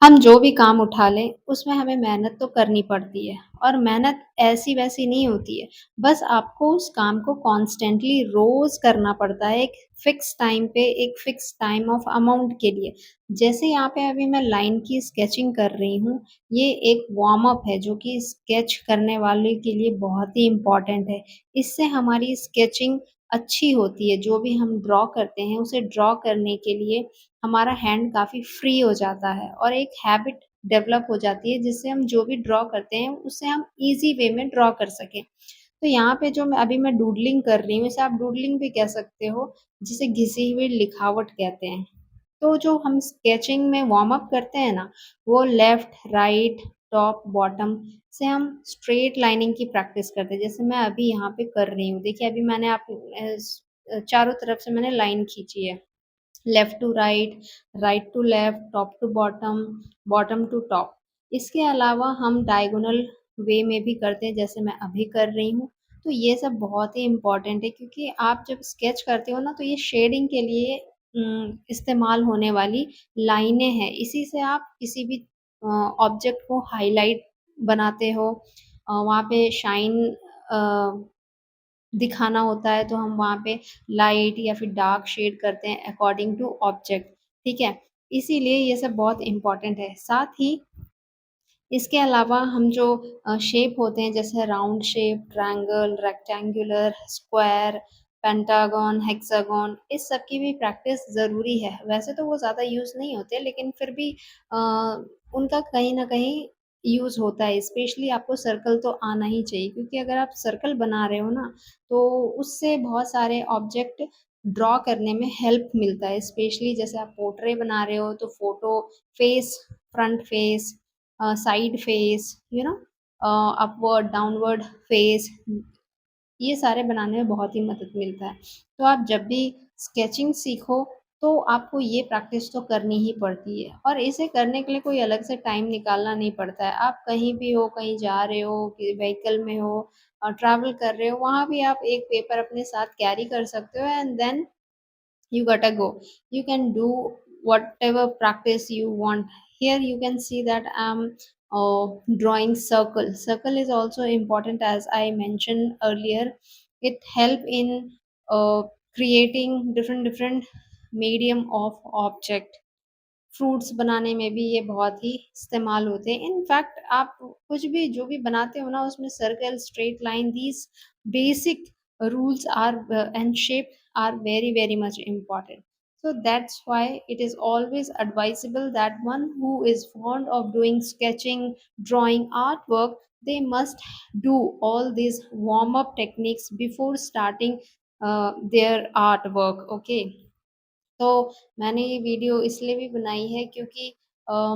हम जो भी काम उठा लें, उसमें हमें मेहनत तो करनी पड़ती है और मेहनत ऐसी-वैसी नहीं होती है। बस आपको उस काम को कॉन्स्टेंटली रोज़ करना पड़ता है, एक फ़िक्स टाइम पे, एक फ़िक्स टाइम ऑफ अमाउंट के लिए। जैसे यहाँ पे अभी मैं लाइन की स्केचिंग कर रही हूँ, ये एक वार्म अप है जो कि स्केच करने वाले के लिए बहुत ही इम्पोर्टेंट है। इससे हमारी स्केचिंग अच्छी होती है, जो भी हम ड्रॉ करते हैं, उसे ड्रॉ करने के लिए हमारा हैंड काफ़ी फ्री हो जाता है और एक हैबिट डेवलप हो जाती है जिससे हम जो भी ड्रॉ करते हैं उसे हम ईज़ी वे में ड्रॉ कर सकें। तो यहाँ पे जो मैं डूडलिंग कर रही हूँ, इसे आप डूडलिंग भी कह सकते हो, जिसे घिसी हुई लिखावट कहते हैं। तो जो हम स्केचिंग में वार्म अप करते हैं ना, वो लेफ्ट, राइट, टॉप, बॉटम से हम स्ट्रेट लाइनिंग की प्रैक्टिस करते हैं। जैसे मैं अभी यहाँ पे कर रही हूँ, देखिए अभी मैंने चारों तरफ से मैंने लाइन खींची है। Left to right, right to left, top to bottom, bottom to top. इसके अलावा हम डायगोनल वे में भी करते हैं जैसे मैं अभी कर रही हूँ। तो ये सब बहुत ही इम्पोर्टेंट है क्योंकि आप जब स्केच करते हो ना तो ये शेडिंग के लिए इस्तेमाल होने वाली लाइनें हैं। इसी से आप किसी भी ऑब्जेक्ट को हाइलाइट बनाते हो। वहाँ पे शाइन अ, दिखाना होता है तो हम वहाँ पे लाइट या फिर डार्क शेड करते हैं अकॉर्डिंग टू ऑब्जेक्ट, ठीक है? इसीलिए ये सब बहुत इम्पोर्टेंट है। साथ ही इसके अलावा हम जो शेप होते हैं जैसे round shape, triangle, rectangular, square, pentagon, hexagon इस सब की भी प्रैक्टिस ज़रूरी है। वैसे तो वो ज़्यादा यूज़ नहीं होते लेकिन फिर भी अ, उनका कहीं न कहीं यूज़ होता है। स्पेशली आपको सर्कल तो आना ही चाहिए क्योंकि अगर आप सर्कल बना रहे हो ना, तो उससे बहुत सारे ऑब्जेक्ट ड्रॉ करने में हेल्प मिलता है। स्पेशली जैसे आप पोर्ट्रेट बना रहे हो तो photo face, front face side face, you know upward, downward face ये सारे बनाने में बहुत ही मदद मिलता है। तो आप जब भी स्केचिंग सीखो, तो आपको ये प्रैक्टिस तो करनी ही पड़ती है और इसे करने के लिए कोई अलग से टाइम निकालना नहीं पड़ता है। आप कहीं भी हो, कहीं जा रहे हो, कि व्हीकल में हो ट्रैवल कर रहे हो, वहाँ भी आप एक पेपर अपने साथ कैरी कर सकते हो and then you gotta go. You can do whatever practice you want. Here you can see that I'm drawing circle is also important as I mentioned earlier. It help in uh, creating different medium of object. Fruits बनाने में भी ये बहुत ही इस्तेमाल होते हैं। In fact आप कुछ भी जो भी बनाते हो ना उसमें circle, straight line these basic rules are and shape are very much important. So that's why it is always advisable that one who is fond of doing sketching, drawing, artwork, they must do all these warm up techniques before starting their artwork. Okay. तो मैंने ये video इसलिए भी बनाई है क्योंकि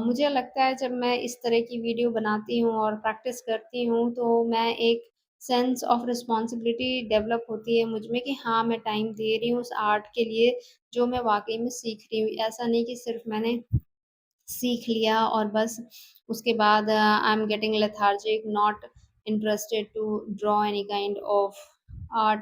मुझे लगता है जब मैं इस तरह की वीडियो बनाती हूँ और प्रैक्टिस करती हूँ तो मैं एक सेंस ऑफ रिस्पॉन्सिबिलिटी डेवलप होती है मुझ में कि हाँ मैं टाइम दे रही हूँ उस आर्ट के लिए जो मैं वाकई में सीख रही हूँ। ऐसा नहीं कि सिर्फ मैंने सीख लिया और बस उसके बाद I am getting lethargic, not interested to draw any kind of art.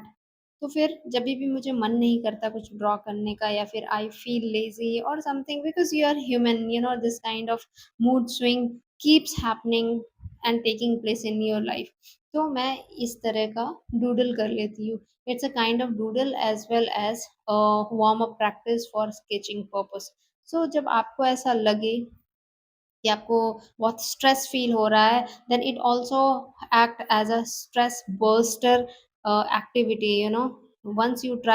तो फिर जभी भी मुझे मन नहीं करता कुछ ड्रॉ करने का या फिर आई फील लेज़ी और something because you are human, you know this kind of mood swing keeps happening and taking place in your life. तो मैं इस तरह का डूडल कर लेती हूँ। It's a kind of doodle as well as warm up practice for sketching purpose. So जब आपको ऐसा लगे कि आपको बहुत स्ट्रेस फील हो रहा है, then it also act as a stress buster activity, you know. Once you try